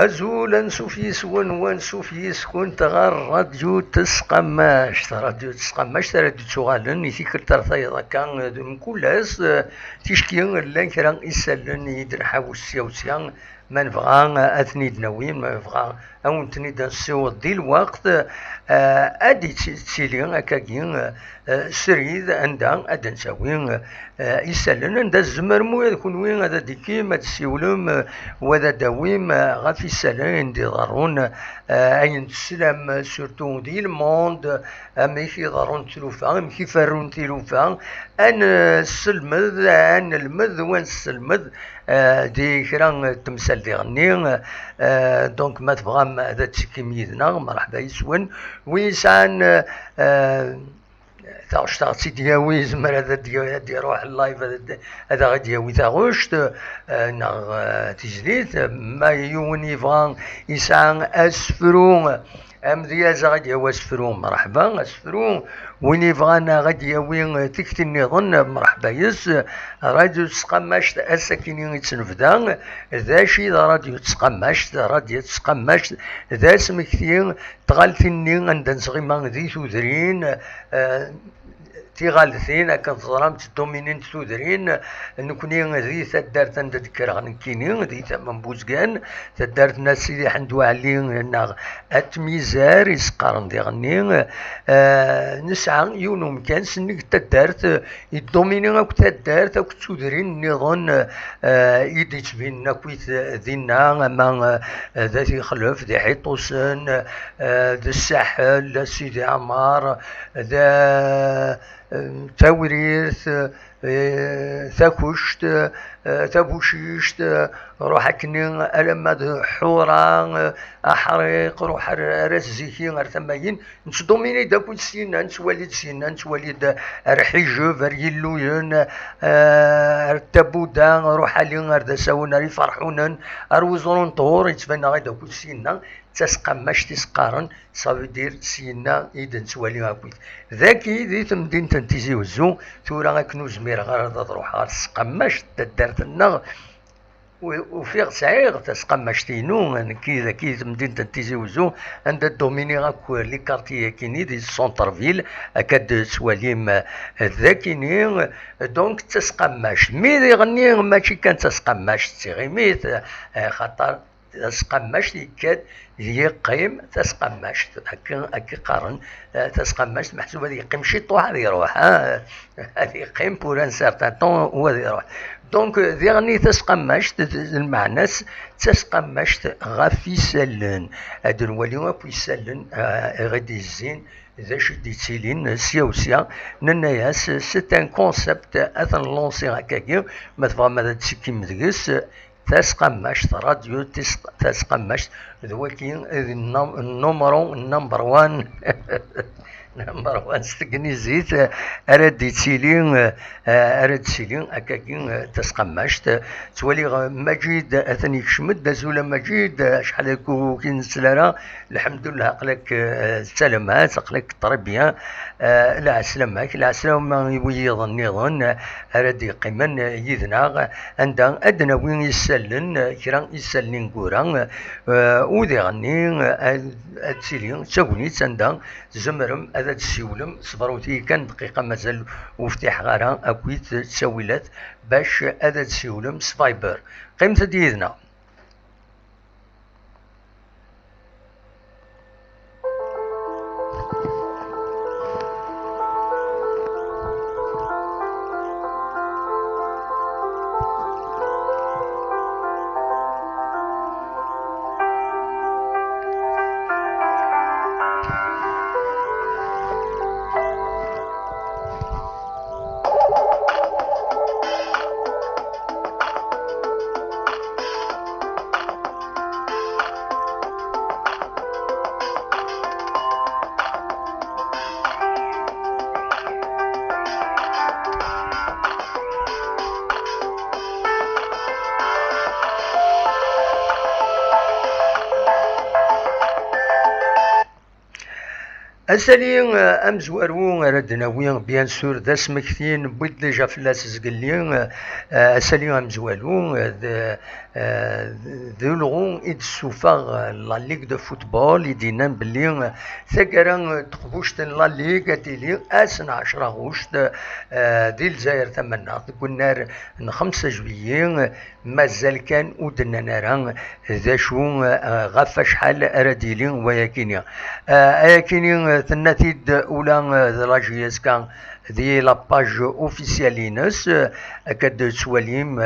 أزولا سوفيس ونوان سوفيس كنت غير راديو تسقماش راديو تسقماش راديو تشغالن يثيكر ترثايضا كان من كل هاس تشكين لان كرا إسالن يدر حاوس سيوسيان ما نبغى أثني دناوين ما نبغى أو تنيد نسيوض دي الوقت أدي تسيلين أكاكين سريد عندها أدى نساوين إسالن عند الزمر مو يكون وين هذا ديكي ما تسيولم وهذا داويم غافي السلام دي ضرون أين تسلم سورتو دي الموند ماشي ضرون تلوفا ماشي فرون تلوفا أن السلمذ أن المذ وين السلمذ دي كرا تمثال دي غني دونك ما تبغى هذا تسكيم يدنا مرحبا يسون ويسان تاعش تاع سيدياوي زمر هذا دي يروح اللايف هذا غادي ياوي تاعوشت ناغ تجديد ما يوني فان يسعى اسفرون ديازا غادي ياوي اسفرون مرحبا اسفرون وين يبغانا غادي ياوي تكتني ظن مرحبا يس راديو تسقماش الساكنين يتنفدا ذا شي راديو تسقماش راديو تسقماش ذا سمكتين تغالثني عند نصغيما ذي ثوذرين تيغالثين هكا تظرام تدومينين ثوذرين نكوني ذي تدارت عند ذكر غنكينين ذي ثمن بوزقان تدارت ناس اللي حندو علينا اتميزار يسقارن دي غني نسعى يونو مكان سنك تدارت يدومينين اكو تدارت اكو ثوذرين نظن يدي تبين نكويت ذينا ما ذاتي خلف ذي حيطوسن ذا الساحل سيدي عمار ذا توريث ثاكوشت ثابوشيشت روح كني ألمد حورا أحريق روح راس زيكي غير ثماين نتدوميني داكو سينا نتواليد سينا نتواليد رحيجو فريلوين ارتبودا روح علي غير دا ساونا يفرحونا اروزرون طور يتبنى غير داكو سينا تسقماش تسقارن صافي دير سينا إذا نتوالي هاكويت ذاكي ذي تمدين تنتيزي وزو تورا كنو زمير غير تروح غير تسقماش تدارت النغ وفيغ سعيغ تسقماش تينو كي ذاكي تمدين تنتيزي وزو عند الدوميني غاكو لي كارتيي كيني دي سونتر فيل أكاد سواليم ذاكيني دونك تسقماش مي ذي غني ماشي كان تسقماش تسيغي ميت خاطر تسقماش يكاد هي قيم تسقماش هكا قارن تسقماش محسوبه هذه قيم شي طوح هذه يروح هذه قيم بور ان سارتان طون وهذه يروح دونك ذي غني تسقماش المعنى تسقماش غافي سلن هاد الولي غافي سلن غادي الزين ذا شدي تسيلين سياوسيا نناياس سيت ان كونسيبت اثن لونسي هكاكي ما تبغى ماذا تسكي مدقس تسقماش راديو تسقماش ذوكي نمبر 1 نمبر 1 ستقني زيت أراد تسيلين أكاكين تسقماش تولي مجيد أثني كشمد زولا مجيد شحال هاكو كي نسلالا الحمد لله قلك السلامات قلك التربية لا سلامك لا سلام يظن أراد يقيمن يذنا عندها أدنى وين يسلن كرا يسلن كورا وذي غني تسيلين تساونيت عندها زمرم هذا تسيولم صبروتي كان دقيقة مازال وفتح غارة أكويت تساويلات باش هذا تسيولم سفايبر قيمة ديدنا أسالي أمزوارو ردنا وين بيان سور ذا سمكتين بيد ديجا فلاس زقلين أسالي أمزوالو ذولغو إدسوفا لا ليغ دو فوتبول يدينا بلي ثقرا تقبوشت لا ليغ تيلي أسن 10 غوشت دي الجزائر ثمنا قلنا 5 جويي مازال كان ودنا نرى ذا شو غفا شحال أراديلي وياكينيا أياكيني تناتيد أولا ذلاجياس كان دي لاباج اوفيسيالينس اكاد سواليم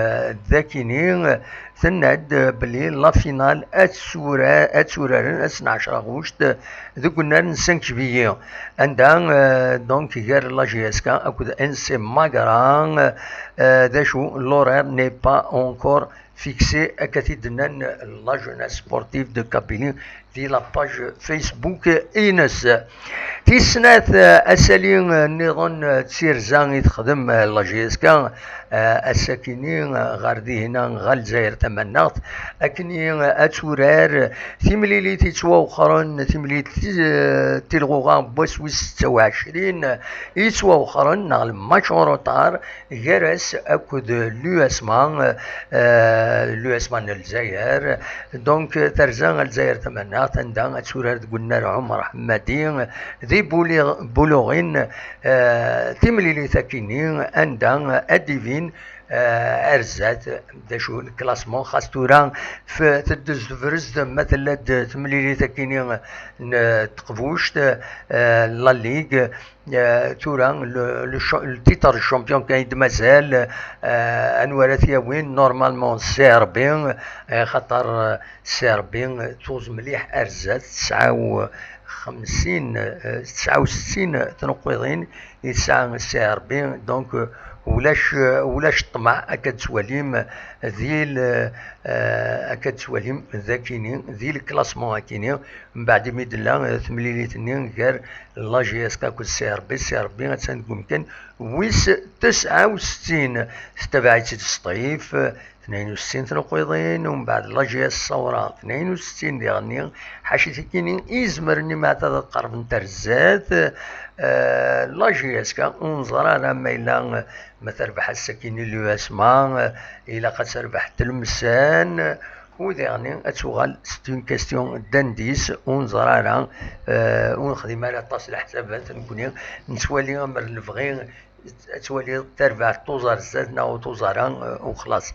ذاكينين ثناد بلي لا فينال اتسورارن 12 غوشت ذكنا 5 جويي عندها دونك غير لا جي اس كا اكود ان سي ماغران ذا شو لورير ني با اونكور فيكسي اكاتيدنا لا جوناس سبورتيف دو كابيلين دي لاباج فيسبوك إينس تيسنات أسالين نظن تسيرزان يتخدم لاجيسكا الساكنين غاردي هنا غالجزائر تمنات أكني أتورار ثمليلي تيتوا أخرى ثمليلي تلغوغا بوسوي 26 يتوا أخرى نغل ماتش روتار غيرس أكد لواسمان الجزائر دونك ترزان الجزائر تمنات عندها أتورار تقولنا عمر حمادي ذي بولوغين تمليلي ثاكينين عندها أديفين أرزات داشو الكلاسمون خاص توران في تدز فرز مثلا تمليلي ثاكينين تقبوشت لا ليغ توران التيتر الشامبيون كاين مازال انوارات وين نورمالمون سيربين خاطر سيربين توز مليح ارزات 69 تنقيضين يسعى السيربين دونك ولاش الطمع اكاد سواليم اكاد سواليم ذاكينين ذي الكلاسمون هاكينين من بعد ميدلا ثمليليتنين غير لا جي اس كاكو سي ار بي غاتسان كان ويس 69 تبعت السطيف 62 تنقيضين ومن بعد لا جي اس الصورة 62 دي غني حاشي كينين يزمرني مع هذا القرب نتاع الزات لا جي اس كا انظر انا ما ما تربح السكين اللي يسمع الى قد تربح تلمسان وديرني اتوغال ستون كاستيون دانديس انظر انا ونخدم على طاس الحسابات نكون نتوالي امر الفغي توالي تربح توزر زادنا وتوزران وخلاص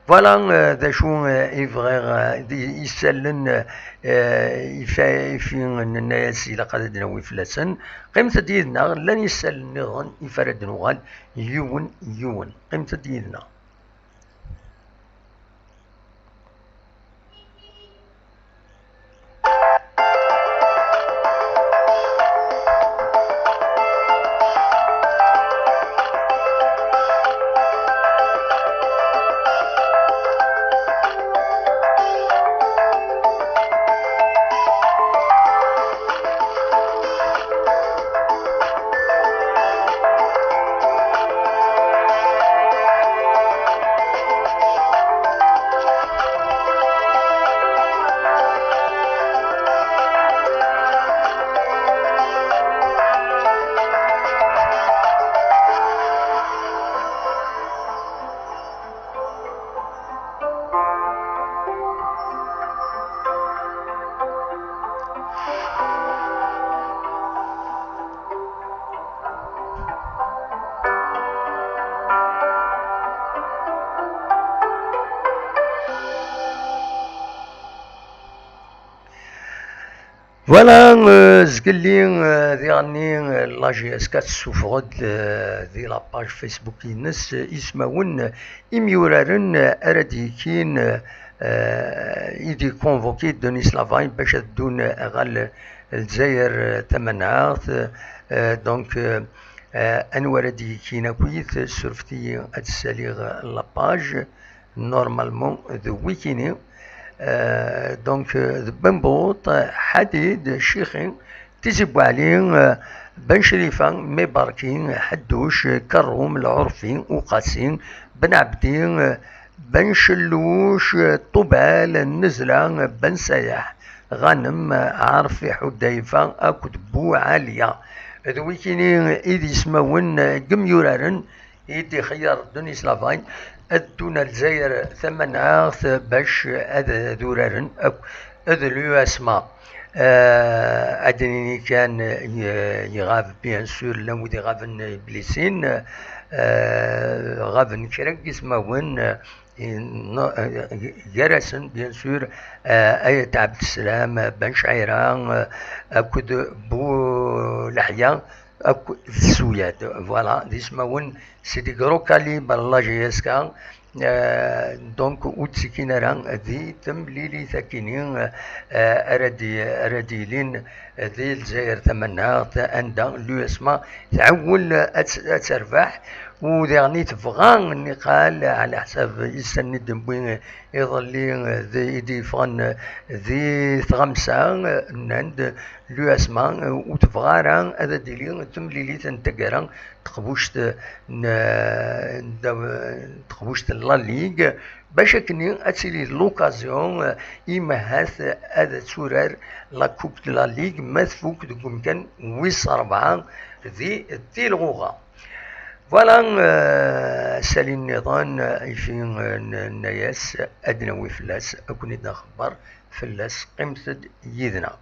فوالا ذا شو يبغي يسلن يفين الناس الى قد دناوي فلاسن قيمة ديدنا لن يسلن نظن يفرد نوغال يون قيمة ديدنا فوالا زقلي ذي غني لا جي اس كات سوفغد ذي لاباج فيسبوك ينس يسمون إميورارن أراديكين يدي كونفوكي دونيس لافاين باش دون غال الجزائر تمنعات دونك أنوار ديكينا كويت سرفتي أتساليغ لاباج نورمالمون ذو ويكيني دونك بنبوط حديد شيخين تجيبوا عليه بن شريفان مباركين حدوش كروم العرفين وقاسين بن عبدين بن شلوش طبال النزلة بن سياح غنم عارفي حديفة أكد بو عالية ذويكيني إذ يسمون قميورارن يدي خيار دوني سلافاين أدونا الجزائر ثمن عاث باش هذا دورارن هذا اليو اسما أدني كان يغاب بيان سور لمودي غابن بليسين غابن كراك يسمون جرسن بيان سور آية عبد السلام بن شعيران أكد بو لحيا أكو السوياد فوالا يسمون سيدي كروكالي بالله جيسكا دونك وتسكين ران ذي تمليلي ثاكينين أرديلين ذي الجزائر ثمنها أندا لو اسما تعول أتربح وذي تبغى اني قال على حساب يستند بوين يظلي ذي دي فغن ذي ثغمسة نند لو اسما وتبغى ران هذا ديلي تمليلي تنتقرا تقبوشت تقبوشت لا ليغ باش كني اتسيلي لوكازيون اما هاث هذا تورار لا كوب دو لا ليغ ما تفوق دوك كان ويس 4 ذي الغوغا فوالا سالي النظام في الناس ادنوي فلاس اكون نخبر فلاس قيمة يدنا.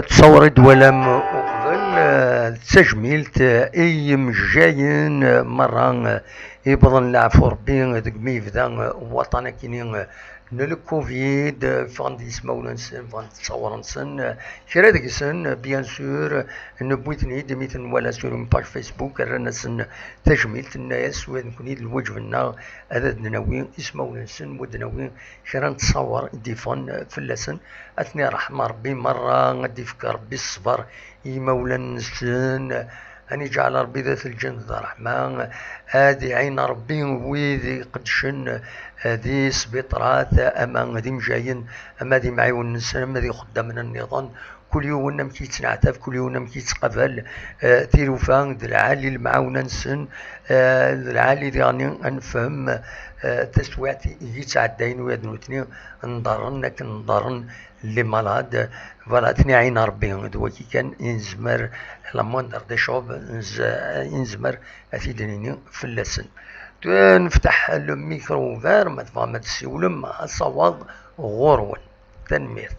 تصور دولا مقبل تجميلت اي مجاين مرة يبضن العفو ربي ديك ميفدا وطنا كيني الكوفيد فغندي يسماو نسن فغندي تصور نسن كرا ديك سن بيان سور نبويتني دميتن ولا سور باج فيسبوك رانا سن تجميلت الناس وين كوني الوجبنا هذا دناوين يسماو نسن ودناوين كرا نتصور ديفون فلاسن اثني رحمة ربي مرة غادي يفكر ربي الصبر يمولا نسن أني جعل ربي ذات الجنة الرحمن هذه عين ربي ويذي قدشن هذه سبيطرات أما غادي مجاين أما ذي معيون النسان أما ذي خدامنا النظام كل يوم نم كيتنعتف كل يوم نم كيتقبل تيروفان ذي العالي المعاونة نسن ذي العالي ذي غني نفهم تسوياتي يتعدين ويدنوتني نضرن لكن نضرن اللي مالاد فوالا تني عين ربي دوكي كان ينزمر لما ندير دي شوب ينزمر افيدنيني في اللسن نفتح الميكرو فار ما تفهم تسولم صواب غرون تنمير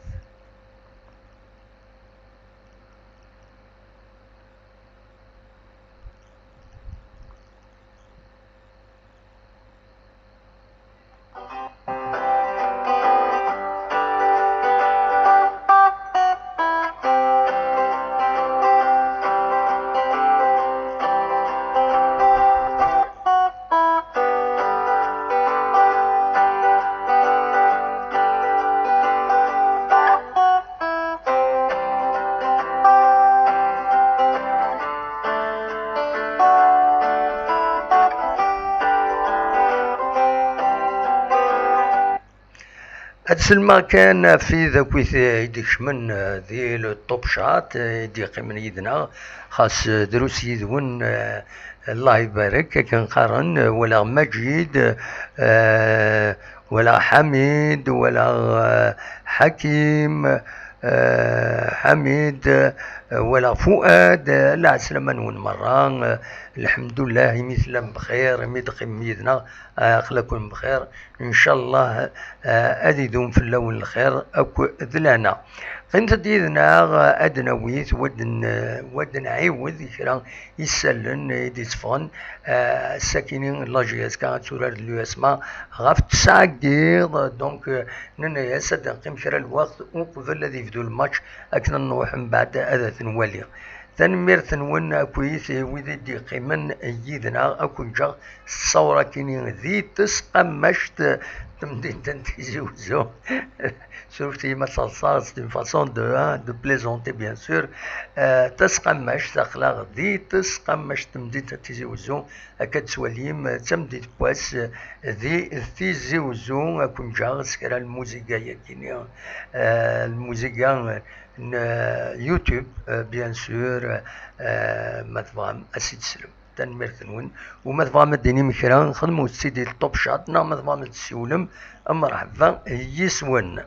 هادسلما كان في ذاك يديك من ذي الطوب شات يديق من يدنا خاص دروس يدون الله يبارك كان قارن ولا مجيد ولا حميد ولا حكيم حميد ولا فؤاد لا سلمان ون مرة الحمد لله مثل بخير مدقي ميدنا اخلاكم بخير ان شاء الله اديدون في اللون الخير اكو ذلانا قيمة ديدنا ادنويت ودن عيود كرا يسلن يديتفون الساكنين لاجياس كانت سورة اليو اسما غاف تساقيض دونك ننا ياسد نقيم كرا الوقت وقبل الذي يفدو الماتش اكنا نروح من بعد اذا نولي تنمير ثنون كويس وذي دي قيمن يدنا اكو جا الصورة كيني ذي تسقى مشت تمدين تنتيزوزو شوف ما تصاص دي فاصون دو بليزونتي بيان سور تسقى مشت اخلاق ذي تسقى مشت تمدين تنتيزوزو اكاد سواليم تمدين بواس ذي تيزوزو اكو جا سكرا الموسيقى يكيني الموسيقى يوتيوب بيان سور ما تفهم اسيد سلم تنمير ثنون وما تفهم الديني مكرا نخدمو سيدي الطوب شات ما تفهم تسولم مرحبا يسون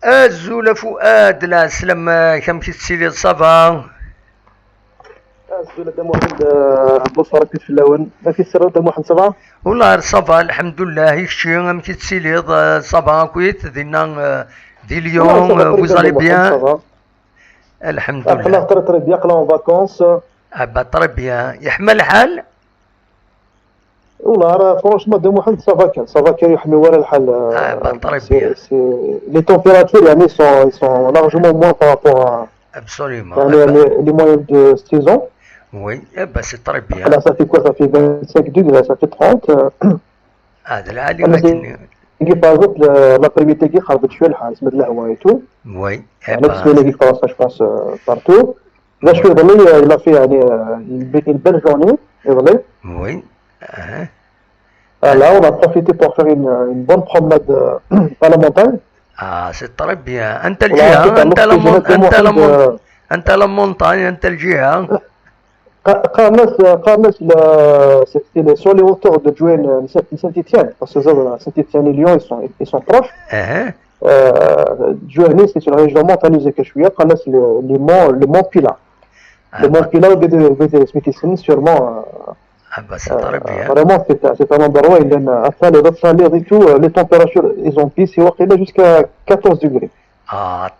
الزول فؤاد لا سلام كم كتسيلي صافا الزول دام واحد بوصفة راك في اللون ما في سر دام واحد صافا والله صافا الحمد لله هيكشي كم كتسيلي صافا كويت دينا دي اليوم وزالي بيان الحمد لله قلا تري بيان قلا اون فاكونس تري بيان يحمل الحال والله راه فرونشمون دام واحد صافا كان يحمي ولا الحال تري بيان لي تمبيراتور يعني سون لارجومون موان بارابور ابسوليومون يعني لي موين دو سيزون وي بس تري بيان لا صافي كوا صافي 25 دوغري صافي 30 هذا العادي لكن كي بازوت لابريميتي كي خربت شويه الحال سمد الهواء اي تو وي نفس اللي كي خلاص باس بارتو لا شويه ظلي لا في يعني البيت البل جوني يظلي وي Là, on a profité pour faire une bonne promenade à la montagne. سي طري بيان. انت Voilà, الجهه، ensuite, انت alors que j'ai noté واحد انت لا مونتاgne، انت الجهه. قارناس c'était sur les hauteurs de Douane Saint-Étienne, parce que Saint-Étienne et Lyon, ils sont proches. Douane, c'est une région montagneuse que je suis. قارناس le mont Pilat. Le mont Pilat, c'est sûrement. سي طري بيان. Vraiment, c'est un endroit où après le chaleur et tout, les températures, ils ont pissé jusqu'à 14 degrés.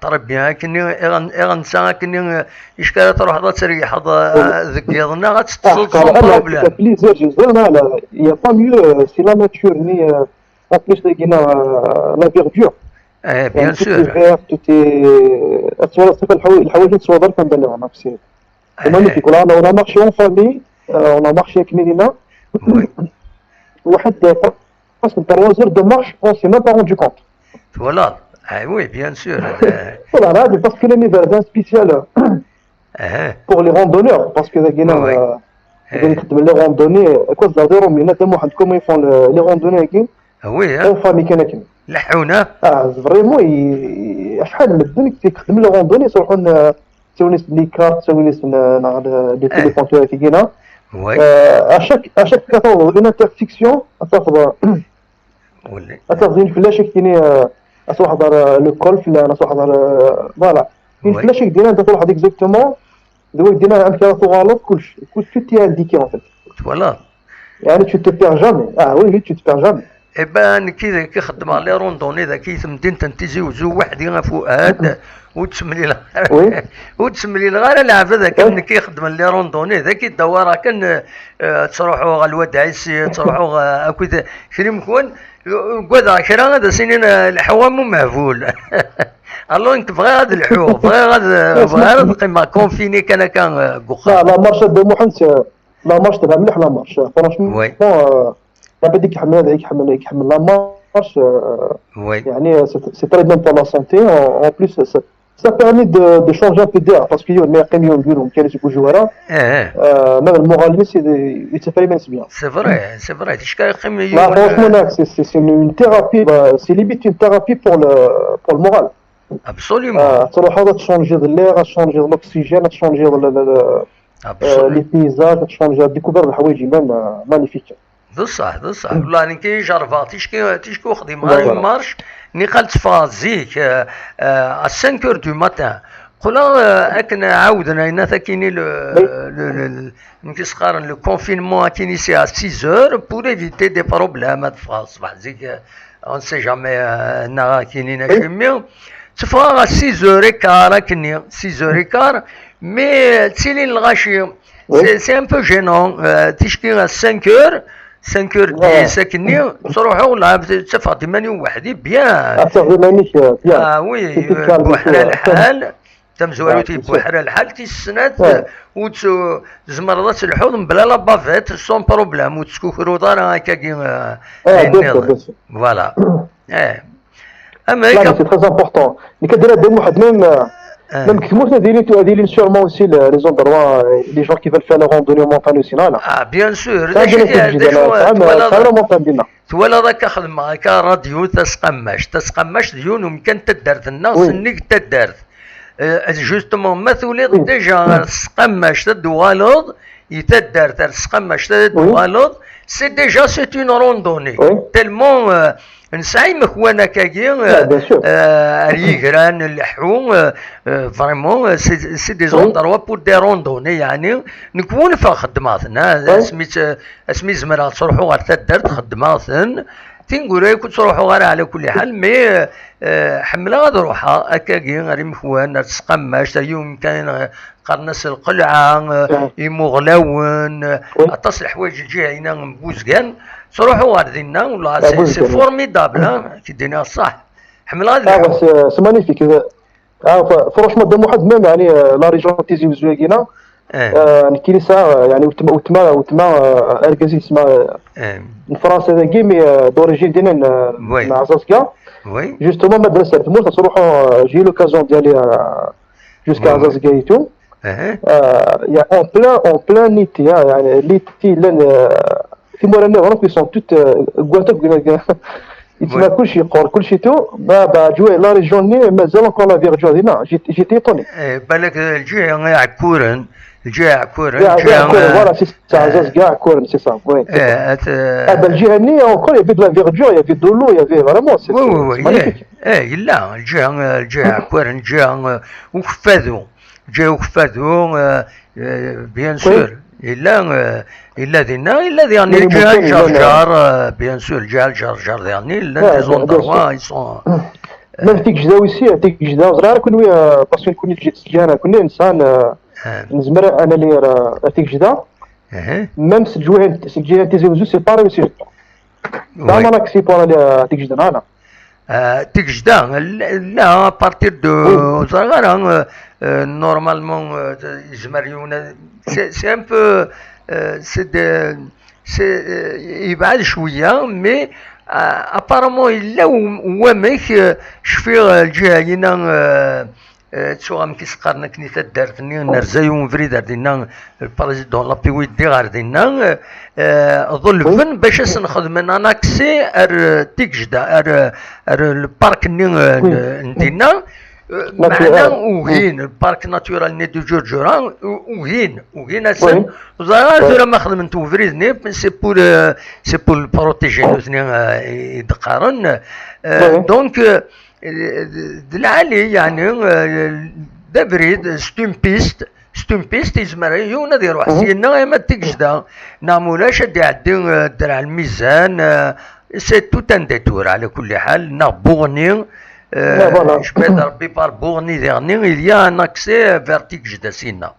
طري بيان. كني اغنسا كني اشكال تروح تريح ذك يضنا غتتصل بروبليم. Ça fait plaisir, il n'y a pas mieux, c'est la nature, ni en plus la verdure. بيان tout est سور. vert, tout est. الحوايج تصور كنبان c'est magnifique. Voilà, on a marché en famille, on a marché avec Mélina. وي واحد presque 3 heures de marche, on s'est même pas rendu compte. فوالا. وي بيان سور. Voilà, parce que les verdun spécial pour les randonneurs, parce que les randonnées, quoi ça veut dire, mais comment ils font les randonnées وي en famille كناكن. لحونا. فريمون شحال من الدنيا كيخدم لي روندوني يصلحوا تسوي لي كارت تسوي لي تيليفون كينا. وي à chaque تاخذ une intersection ولي تاخذ une فلاش كيني تحضر لو كولف لا تحضر فوالا une فلاش كديرها انت تروح اكزاكتومون دابا دينا عندك غلط كلشي تي انديكي en fait. فوالا. يعني tu te perds jamais. Oui tu te perds jamais. إبان كي خدم على لي روندوني ذاك يتمدين تنتيزي وزو وحدي غا فؤاد وتسملي وتسملي غير العب ذاك من كي خدم لي روندوني ذاك الدوار كان تروحوا غا الوداعسي تروحوا غا اكيد كريم كون كذا كرا هذا سنين الحوام مهفول. الله انك بغى هذا الحو بغى هذا القيمه كونفيني كان قخا. لا مارش دو محنت لا مارش تبع مليح لا مارش فرانشمون. لا بديك يحمل هذا يحمل لا مارش. يعني سي تري بيان بور لا سونتي en plus ça permet de changer un peu d'air parce qu'il y a une قيم يقولوا كاين يبوجوا ورا. même المورالي يتفايمنس بيان. سي فري تشكا قيم لا فرانشمون c'est une thérapie, c'est limite une thérapie pour le moral. Absolument. تروح هذا تشونجي l'air, تشونجي l'oxygène, تشونجي les paysages, تشونجي découvrir الحوايج magnifiques. بصح والله انا كي جربت تيشكو خديم غير مارش ني قالت فازيك 5 heures du matin قولا اكن عاودنا هنا كاينين كي صغار لو كونفينمون كاين سي 6 heures pour éviter des problèmes في الصباح زيك on sait jamais هنا كاينين شمي تفرغ 6 heures et quart كني 6 heures et quart مي تسيلين الغاشي سي ان بو جينون تيشكي 5 heures 5 heures 10 كني تروحوا ولا تفاضي ماني وحدي بيان. تفاضي مانيش بيان. وي بوحرة الحال تمزوالوتي بوحرة الحال تيسنات وتسو زمرضات الحوض بلا لا بافيت سون بروبليم وتسكوكرو دار هكا كي فوالا. اما لا سي تري امبورطون اللي كدير دير واحد même que moi, c'est sûrement aussi les endroits, les gens qui veulent faire la randonnée montagne aussi là. Bien sûr. ولا ذاك خدمة كراديو تسقماش ديون ومكان تدارت الناس انك تدارت جوستومون مثولي ديجا تسقماش تدوالوض يتدارت تسقماش تدوالوض سي ديجا سي اون روندوني تالمون نسعي مخوانا كاكي ريغران اللحو فريمون سي دي زوندروا بور دي روندوني يعني نكون في خدماتنا سميت زمرا تروحوا غير تدار خدماتن تنقول لكم تروحوا غير على كل حال مي حمله غادي نروحها هكاكي غير مخوانا تسقماش يوم كاين قرنس القلعه يمغلاون عطاس الحوايج الجايه هنا مبوزكان تروحوا غادينا ولا سي فورميدابل كي دينا صح حمل غادي سي مانيفيك. فرونشمون دام واحد ميم يعني لا ريجون تيزي وزواكينا كاين ساعه يعني وتما اركازي تسمى الفرنسا ذاكي مي دوريجين ديالنا مع عزازكا وي جوستومون مدرسه تموت تروحوا جي لوكازيون ديالي جوسكا عزازكا يا اون بلان نيتي يعني ليتي في مورانا فرنسا سون توت كواتا يتسمى كلشي يقول كلشي تو جوي لا ريجوني مازال اونكور لا فيغ جوردينا جيت ايطوني بالك الجهه عكورن فوالا سي سا زاز كاع عكورن سي سا وي هذا الجهه ني اونكور يفي لا فيغ يفي دولو يفي فريمون سي وي لا الجهه عكورن جهه وكفاذو بيان سور إلا ديالني الجهة الجرجار بيان سور الجهة الجرجار ديالني لا دي زون دروا يسون ميم تيك جداويسي تيك جداو صغار كوني باسكو كوني جيت سجانا كوني انسان نزمر انا لي تيك جدا ميم سجوه تيزي وزو سي باري سي زعما راك سي بارا تيك جدا انا تيك جدا لا بارتير دو صغار نورمالمون يزمريون سي ان بو سي يبعد شويه مي ابارامون الا هو ماك شفي الجهه هنا تسوغ كيسقارنا كني تدارتني نرزايون فريدار دينا البريزيدون لابيوي ديغار دينا ظلفن باش نخدم انا اكسي ار تيكجدا ار البارك ندينا معنا وهين البارك ناتورال ني دو جورجوران وهين اسن زعما ما خدمت فريدني سي بور بروتيجي نوزني يدقارن دونك دلعالي يعني دافريد ستون بيست يزمر يونا ديرو حسينا ما تيكجدا نامولاش يعدي درع الميزان سي توت ان ديتور على كل حال نا بورني شبيت ربي بار بورني ديرني يا ان اكسي فير تيكجدا سينا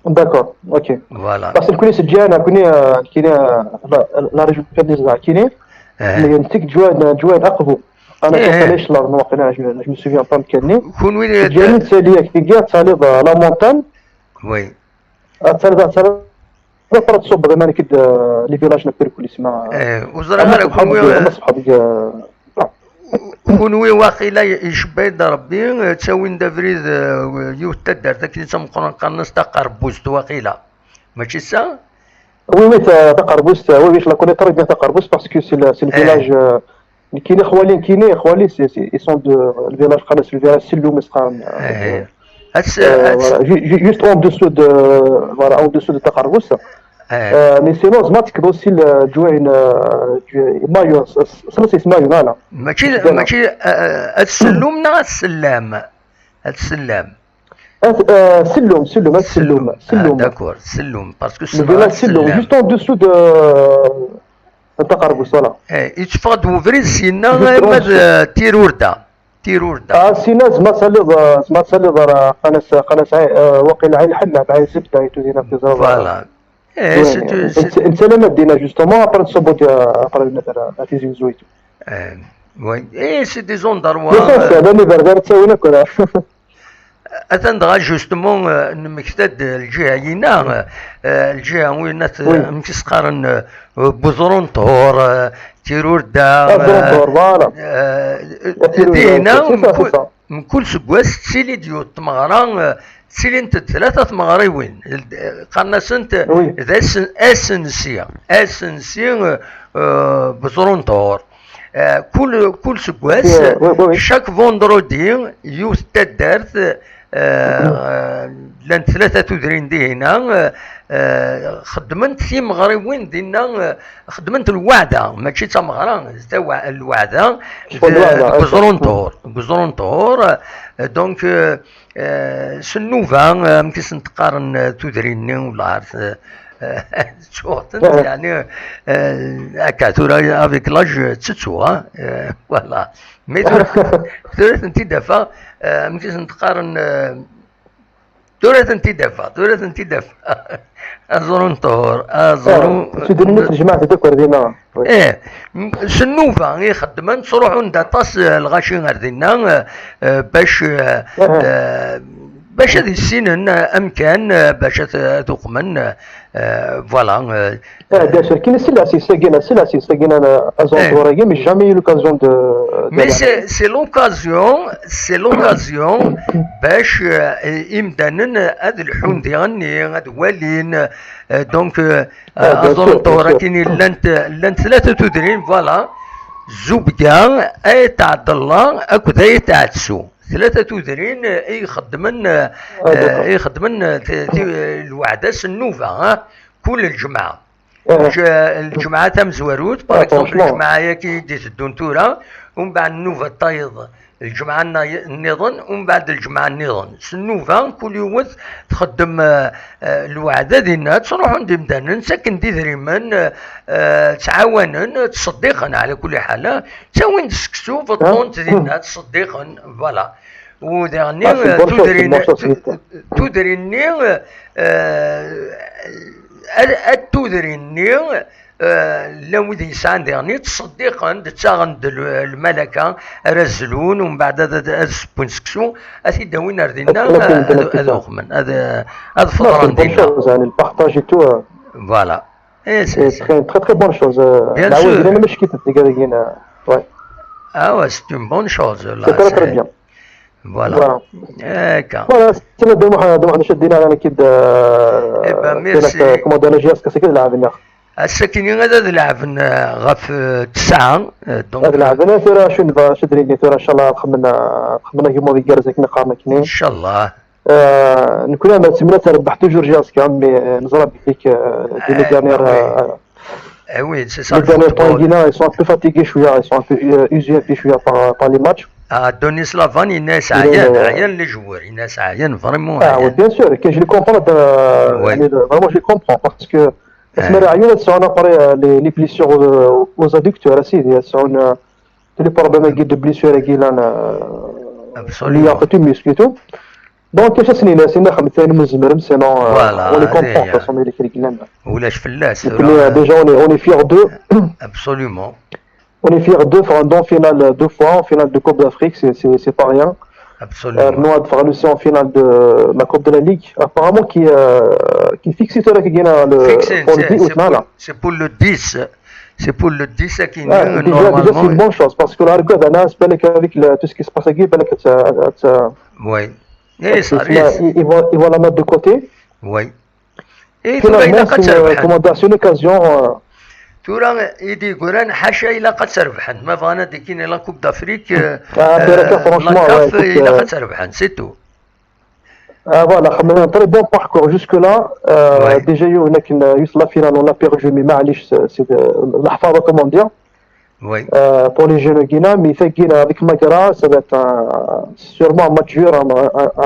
داكور اوكي فوالا بس كوني سجانا كوني لا ريجون كنزع كيني اللي نتيك جواد اقبو انا كنتلاش لا نوقنا جو مي سوفيان با كاني كون وين جاني تسالي كي تصاليض لا مونتان وي تصاليض فرات صوب زعما كيد لي فيلاج نكبر كل اسمها وزرا كون وي واقيلا يشبه ربي تساوين دافريد يوتا دارت كي تمقرن قنص تقربوست واقيلا ماشي سا وي تقربوست وي لا كونيتر بيان تقربوست باسكو سي الفيلاج كاين خوالي سي سون دو الفيلاج قناص الفيلاج سلوم مسقام جوست اون دوسو دو فوالا اون دوسو دو تقربوست مي سينو زماتيك دوسي جوين مايو سلسيس مايو لا ماشي السلوم نا السلام السلام سلوم داكور سلوم باسكو سلوم جوست اون دوسو دو التقربص فوالا يتفقد وفريز سينا غير تيروردا سينا زعما تصلي قناص واقيلا عين الحنة عين زبده يتوزينا في زرار فوالا انت لما دينا جوستومون ابر تصوبو ابر مثلا تيزي زويتو وي سي دي زون دروا لا مي بردار تساوينا كلها أتندغى جوستمون نمكتد الجهة هنا الجهة وين مكسقارن بوزرون طهور تيروردا دينا من كل سكواس تسيلي ديو تمغران تسيلي انت ثلاثة تمغري وين قالنا سنت ذا اسنسيا بوزرون طهور كل سكواس شاك فوندرودي يوث تدارت لان ثلاثة تدرين دي هنا خدمت في مغربين دينا خدمت الوعدة ماشي تا مغرا الوعدة بزرون طهور دونك سنوفا مكيس نتقارن تدريني ولا عرفت شوطن يعني هكا تورا افيك لاج تسوها فوالا مي ثلاث انت دافا مكيس نتقارن ثلاث انت دافا ازورون طهور ازورون سيدنا الجماعه تذكر دينا سنوفا يخدمن تروحوا ندطاس الغاشي غير دينا باش باش هذه السنين امكان باش ذوق من فوالا. bien sûr كاين السلاسي ساقينا ازونتوراكي مي جامي لوكازيون دو مي سي لوكازيون باش امدانا هاد الحون ديالني هاد والين دونك ازونتوراكي لانت ثلاثه تدرين فوالا زوبكا اي تاع الله اكو اي تاع تسو ثلاثة تدرين يخدمن الوعدة النوفا كل الجمعة الجمعة تم زواروت باغ الجمعة كي ديت الدونتورة ومن بعد النوفا طايض الجمعة النظن ومن بعد الجمعة النظن النوفا كل يوم تخدم الوعدة ديالنا تروح عند مدانا ساكن دي ذريمان تعاونا تصدقا على كل حال تاوين تسكسو في الطونت ديالنا تصدقا فوالا وديرني تدريني لا ودي يسعى ديرني تصدقا تاغند الملكه رزلون ومن بعد هذا سبونسكسو اثي داوين ردينا هذا اخمن هذا فطرا ديالنا يعني البارطاج تو فوالا سي تري تري بون شوز العود انا مش كيف تلقى وي سي اون بون شوز لا سي تري بيان فوالا هكا فوالا سنة دوما شدينا انا كيد ميرسي كومودانا جياس كاسكي لعبنا الساكنين هذا لعبنا غف 9 دونك هذا لعبنا ثورة شنو شدريني ثورة ان شاء الله خمنا كيما ذيك كارزك نقارنا كنين ان شاء الله نكون انا تمنيت ربح توجور جياس كامي نزرب فيك دي ديرنيير وي سي سا les derniers temps ils sont un peu fatigués شويه ils sont un peu usés شويه par les matchs دونيسلاف الناس عيان لي جوار الناس عيان فريمون وي بيان سور كاين جو لي كومبرون يعني فريمون جو كومبرون باسكو اسمع عيون تسعون ابري لي بليسيور aux adducteurs اسيدي تسعون لي بروبليم كي دو بليسيور كي لان اللي يعطيو ميسكيتو دونك كيفاش سنين خمس ثاني مزمرم سينو اون لي كومبرون فاصون اللي كيقول لنا ولاش فلاس ديجا اوني فيغ دو ابسوليومون On est fiers d'eux, faire un finale 2 fois, en finale de Coupe d'Afrique, c'est pas rien. Absolument. Nous avons fait aussi en finale de la Coupe de la Ligue. Apparemment, qui fixe le pour le 10 août là. C'est pour le 10. C'est pour le 10 qui normalement. Déjà, c'est une bonne chose parce que la regarde, avec tout ce qui se passe ici, oui. Et ça risque. Ils vont la mettre de côté. Oui. Et finalement, c'est une occasion. تورا يدي قران حاشا إلا قد سربحن ما فانا ديكين إلا كوب دافريك لاكاف إلا قد سربحن سي تو فوالا خمنا نطري بون باركور جوسك لا ديجا هناك يوصل لا فينال اون لا بيرجو مي معليش سي الحفاظه كومون دير وي بور لي جون كينا مي ثاقينا هذيك ماكرا سافيت سيرمون ماتش جور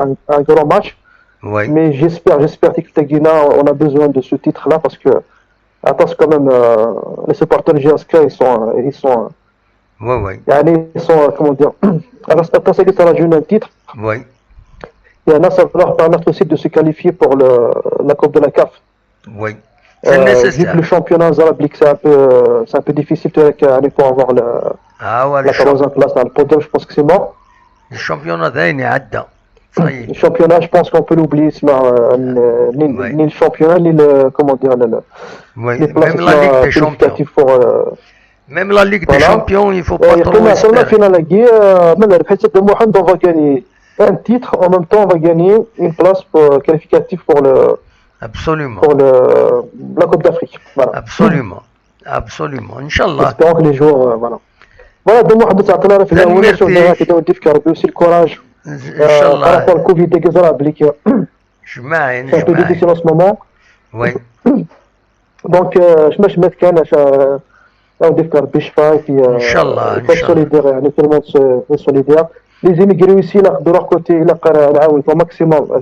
ان غرو ماتش وي مي جيسبيغ ديك ثاقينا اون ا بيزوان دو سو تيتر لا باسكو Attention quand même, les supporters GSK ils sont ouais. يعني ils sont comment dire attention qu'ils ont un titre. Oui. Et là ça va leur permettre aussi de se qualifier pour la Coupe de la CAF. Oui. C'est nécessaire. Vu que le championnat Zarablique c'est un peu difficile pour avoir la troisième place dans le podium, je pense que c'est mort. Le championnat d'année عدى. Le championnat, je pense qu'on peut l'oublier, ni le championnat, ni le, comment dire, les places même la Ligue des Champions. Pour, même la Ligue des Champions, il ne faut pas trop espérer. La finale, on va gagner un titre, en même temps, on va gagner une place qualificative pour Absolument. Pour la Coupe d'Afrique. Voilà. Absolument. Inch'Allah. Espérons que les joueurs, voilà. Voilà, donc, on va faire في الأول شو ربي aussi le courage. Inch'Allah. Par rapport au Covid des Zarabliques. C'est un peu difficile en ce moment. Oui. Donc, je me كان on défcar بالشفاء في solidaire يعني tout le monde est solidaire. Les immigrés aussi là de leur côté là نعاون au maximum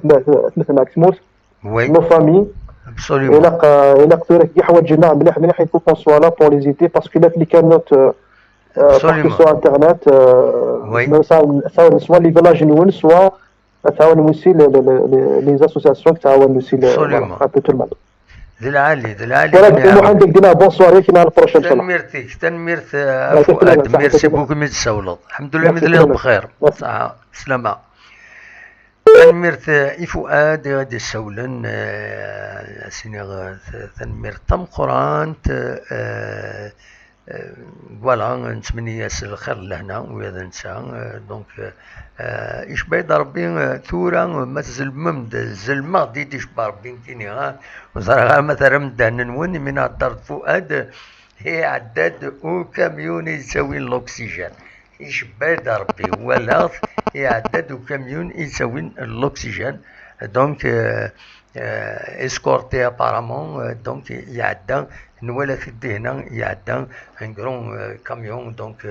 مثل Axmos. Oui. Nos familles. Absolument. إلا قدروا كي حوايجنا مليح il faut qu'on soit là pour les aider parce que là اللي كانت Absolument. sur internet soit les villages نون soit تعاون aussi les associations تعاون aussi un peu tout le monde. ذي العالي voilà عندك دينا بون سواري كنا البروشين ان شاء الله. تنميرت فؤاد ميرسي بوكو ميت السولط الحمد لله مدلهم بخير سلامة. تنميرت إفؤاد غادي سولن سيني تنميرت تم قرانت فوالا نتمنى ياس الخير لهنا وهذا نسى دونك ايش بيد ربي ثورة ما تزلمم زلمة ديش بربي كيني ها وزرها مثلا مدهن نون من الدار فؤاد هي عداد وكاميون يساوي الاكسجين ايش بيد ربي ولا هي عداد وكاميون يساوي الاكسجين دونك اسكورتي ابارامون دونك يعدى نولا في الدهنا يعدى ان كرون كاميون دونك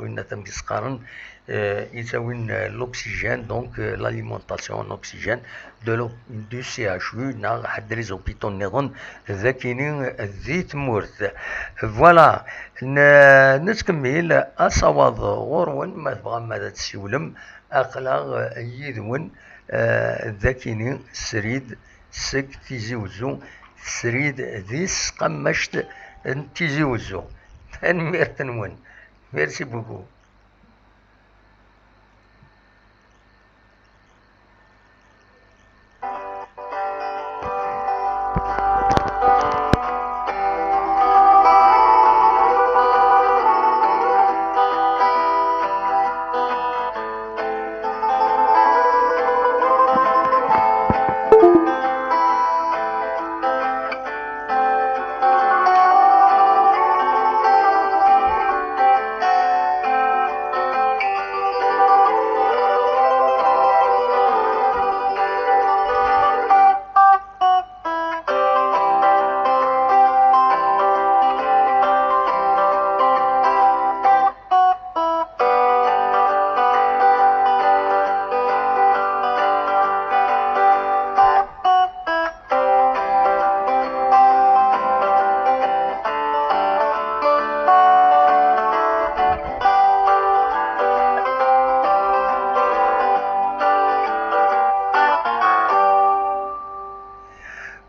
وين تم قارن يساوي الاكسجين دونك لاليمونطاسيون الاكسجين دو سي اش يو نا حد لي زوبيتو نظن ذاكينين ذي تمورث فوالا نتكمل اصوات غورون ما تبغى ماذا تسولم اقلا يذون ذاكيني سريد سك تيزي وزو سريد ذيس قمشت تيزي وزو تنمير تنون ميرسي بوكو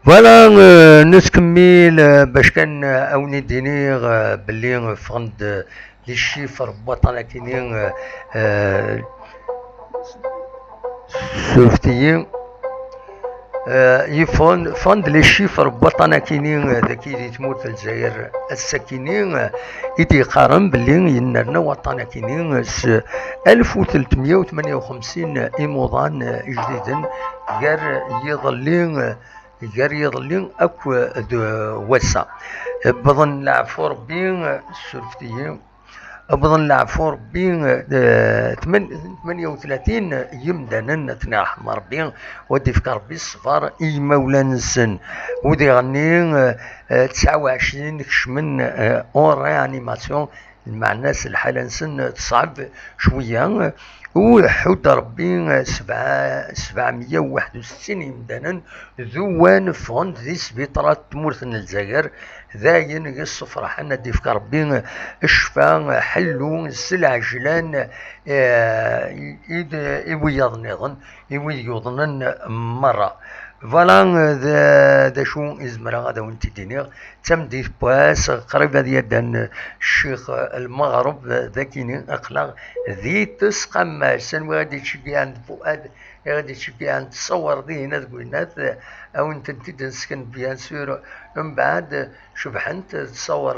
فوالا نتكمل باش كان اوني ديني باللي فند لي شيفر بطل كاينين شفتي فند لي شيفر بطل كاينين ذاكي اللي تموت في الجزائر الساكنين يدي قارن باللي ينرنا وطن كاينين 1358 ايموضان جديدا غير يظلين يظلين اكو وسا بظن لعفو ربي السلفتيين بظن لعفو ربي 38 يمدانا تناح ربي ودي في ربي الصفار اي مولانا السن ودي غني 29 كشمن اون ريانيماسيون مع الناس الحالة نسن تصعب شوية وحود ربي 761 يمدانا ذوان فوند ذي سبيطرات تمورثن الجزائر ذاين الصفرة حنا ديفك ربي الشفاء حلو السلع جلان يويض نظن يويضن مرة فوالا ذا شو إزمرا غادا وانتي دينيغ تمدي باس قريبة ديال الشيخ المغرب ذاكيني أقلاغ ذي تسقم سنوى غادي تشكي عند فؤاد غادي تشكي عند تصور ذي هنا تقول الناس أو انت تبدا نسكن بيان سور من بعد شبحنت تصور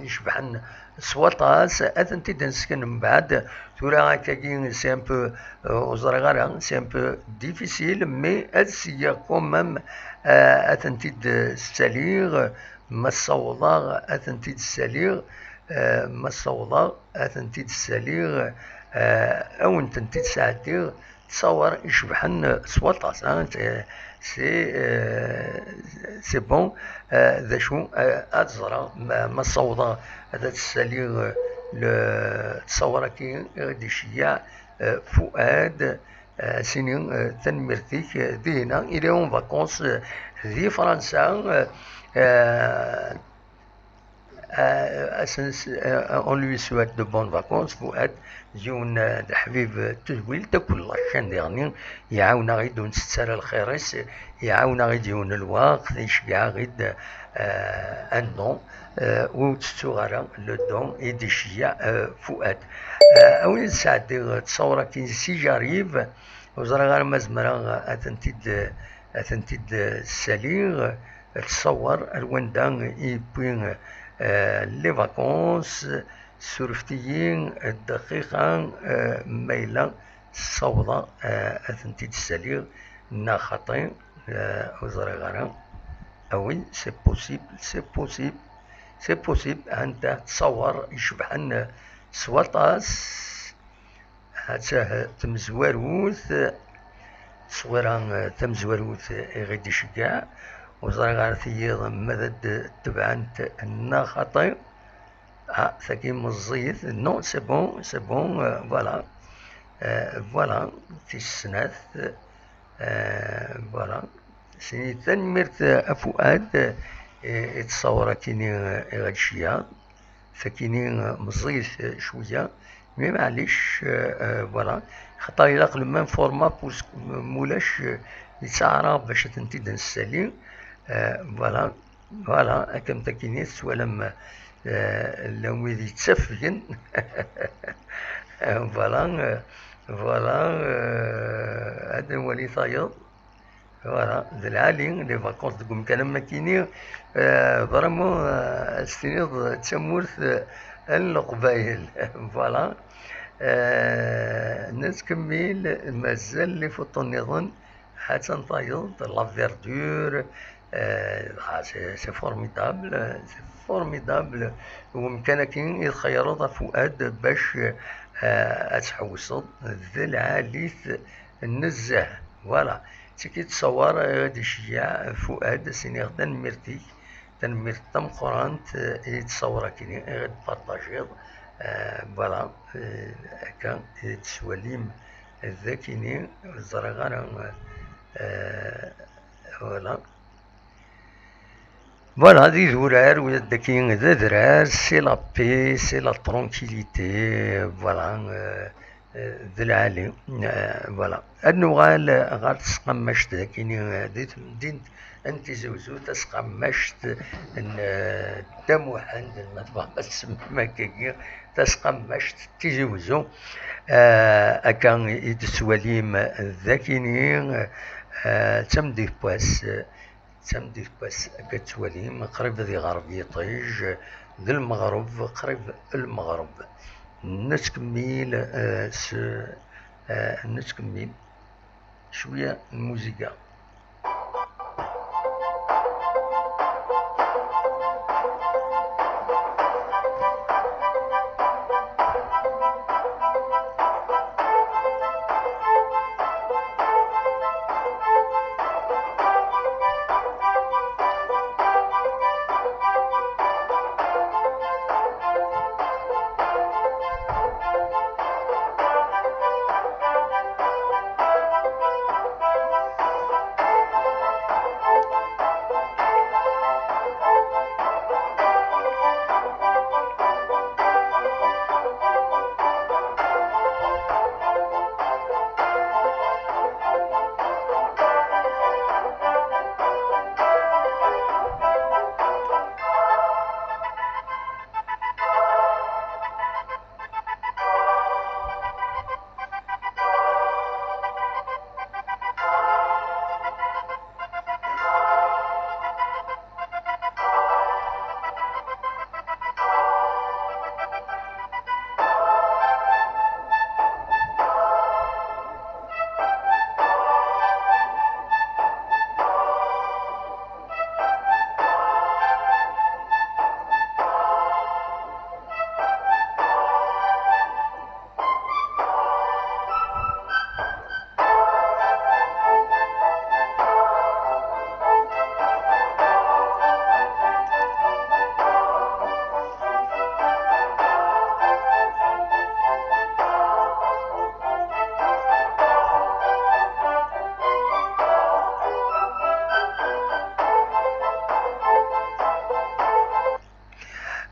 يشبحن سواطاس أثن تبدا نسكن من بعد تورا هكاكي سي ان بو وزرغارا سي ان بو ديفيسيل مي أسيا كومام أثن تيد الساليغ ما الصوضاغ أثن تيد الساليغ ما الصوضاغ أثن تيد الساليغ أو انت تيد ساعتيغ تصور يشبحن سواطاس سي بون ذا شو أتزرع ما الصوضاغ هذا الساليغ تصور كي غادي شيع فؤاد سنين تنمرتيك ذهنا إلى اون فاكونس ذي فرنسا on lui souhaite de bonnes vacances فؤاد جون الحبيب تزويل تاكل لاشان ديرني يعاونا غيد ونستسال الخيرس يعاونا غيد يون الوقت يشجع غيد ان دون وتستغرى لو دون يدي شيع فؤاد أوين ساعدي تصورة كي سي جاريف وزرا غير مزمرة أثنتيد الساليغ تصور الوندان يبين لي فاكونس سورفتيين الدقيقة ميلا الصوضة أثنتيد الساليغ نا خطين وزرا غير أوي سي بوسيبل أنت تصور يشبحن سواطاس هاتا تمزواروث صغيرا تمزواروث غيدي شكاع وزرا غير ثيض مدد تبعنت النا خطي ثاكي مزيث نو سي بون فوالا فوالا تيسناث فوالا سيني تنمرت أفؤاد يتصور كيني غاد شيا فكيني مزيث شوية مي معليش فوالا خاطر إلا قبل فورما مولاش يتعرف باش تنتيد نسالي فوالا هاكا متاكينيت ولا لو ويدي يتسفين فوالا هذا هو اللي طاير فوالا ذا العالي لي فاكونس تقوم كان ماكيني فريمون استنيض تمورث القبايل فوالا نتكمل مازال لي فوت النظام حتى نطيض لا فيردور سي فورميدابل ومكانك يتخيروا فؤاد باش اتحوصد ذا العاليث النزه فوالا تكي تصور غادي شيع فؤاد سيني غدا نمرتي تنمير تمقرانت يتصور كيني غادي بارطاجيض فوالا هكا تسواليم ذاكيني الزرغانة فوالا دي ذرار ولا داكين ذا ذرار سي لا بي سي لا ترونكيليتي فوالا ذا العالي فوالا النوغال غار تسقمشت داكيني دين انت زوزو تسقمشت دموحند المطبخ تسمى كيكي تسقمشت تيزوزو اكان يتسواليم ذاكيني تمدي باس كتواليم قريب ذي غربي طيج ذي المغرب قريب المغرب نتكمل نتكمل شوية الموسيقى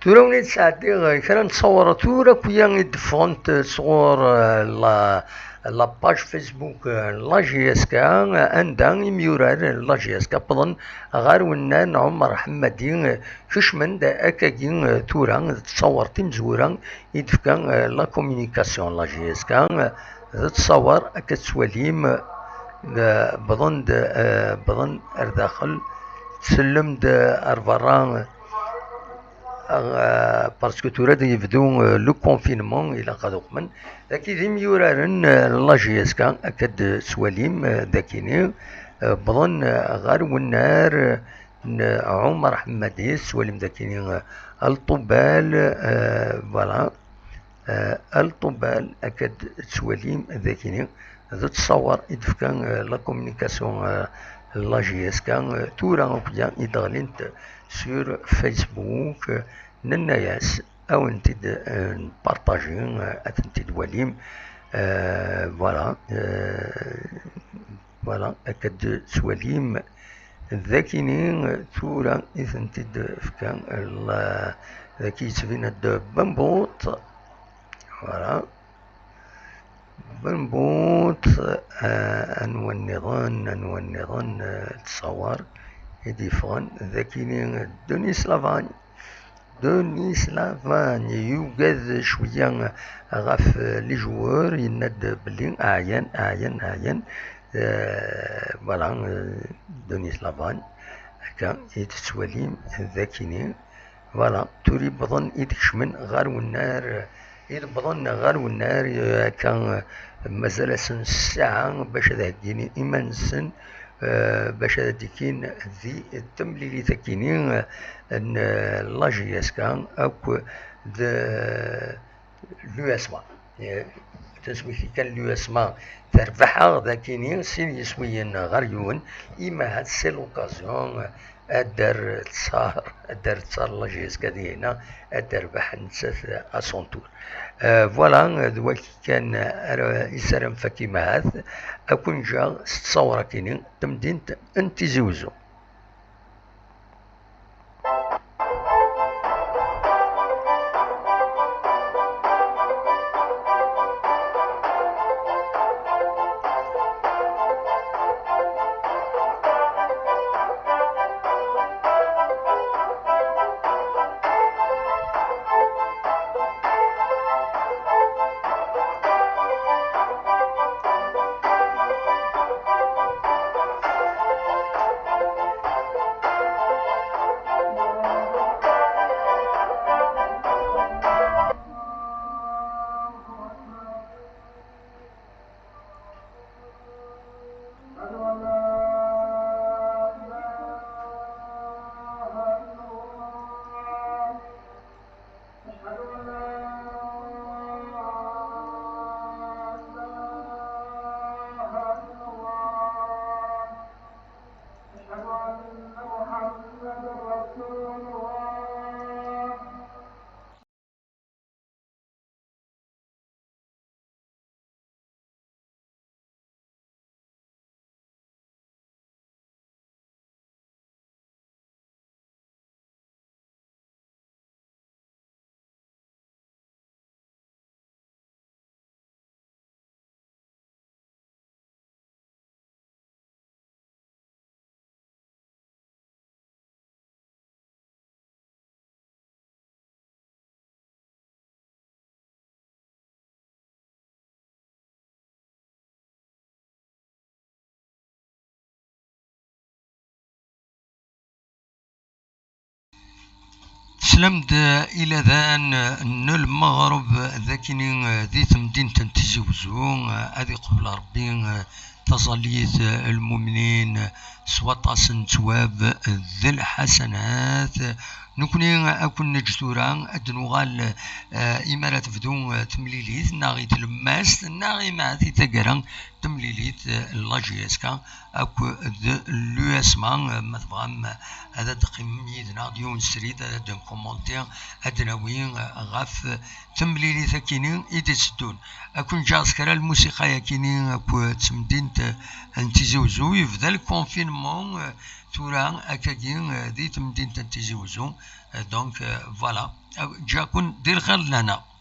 تورا ونيت ساعدي كرا نتصور تورا كويا يدفونت صور لا باج فيسبوك لا جي اس كا اندا يميورار لا جي اس كا بضن غار ونان عمر حمادي كش من دا اكاكي تورا تصور تمزورا يدفكا لا كومينيكاسيون لا جي اس كا تصور كتسواليم بظن ارداخل تسلم اربران باسكو تورا يبدو لو كونفينمون الى قادوق من لكن ذي ميورارن لاجيسكا اكد سواليم ذاكيني بظن غار والنار عمر حمادي سواليم ذاكيني الطبال فوالا الطبال اكد سواليم ذاكيني ذو تصور يدفكان لا كومونيكاسيون لاجيسكا تورا وكيا يدغلنت سور فيسبوك نناياس او نتد نبارطاجي اتنتد وليم فوالا فوالا اكد سواليم ذاكيني ثورا اثنتد فكان ذاكي تبين بنبوط فوالا بنبوط انو النظام تصور يديفون ذاكيني دونيس لافاني يوجد شوية غاف لي جوار يند بلي أعين فوالا دونيس لافان هكا يتسواليم ذاكيني فوالا توري بظن يدكشمن غار والنار بظن غار والنار كان مازال ساعة باش ذاكيني إيمانسن باش هاديكين ذي التمليلي ذاكيني ان لاجياسكا اوك لو اسما تسوي كان لو اسما تربحها ذاكيني سين يسويين غاريون اما هاد سي لوكازيون ادار تصار لاجياسكا ديالنا ادربح نسات اسون تور فوالا ذوك كان يسرم فكي معاث أكون جا تصور كيني تمدين انتي زوزو سلمد إلى ذان المغرب ذاكني ذي تمدينة تزوزو هذه قبل ربي تصليت المؤمنين سواطاس تواب ذي الحسنات نكوني أكون نجتورا أدنوغال إمارات بدون تمليليت ناغي تلماس ناغي مع ذي تقرا تمليليت لاجيسكا أكو لو اسما مثلا هذا دقيم يدنا ديون سريد هذا دون كومونتير أدناوين غاف تمليلي ثكينين إيدي تسدون أكون جاسكرا الموسيقى يكينين أكو تمدينت انتزوزو يفضل الكونفينمون تورا أكاكين دي تمدينت انتزوزو دونك فوالا جاكون دير خير لنا.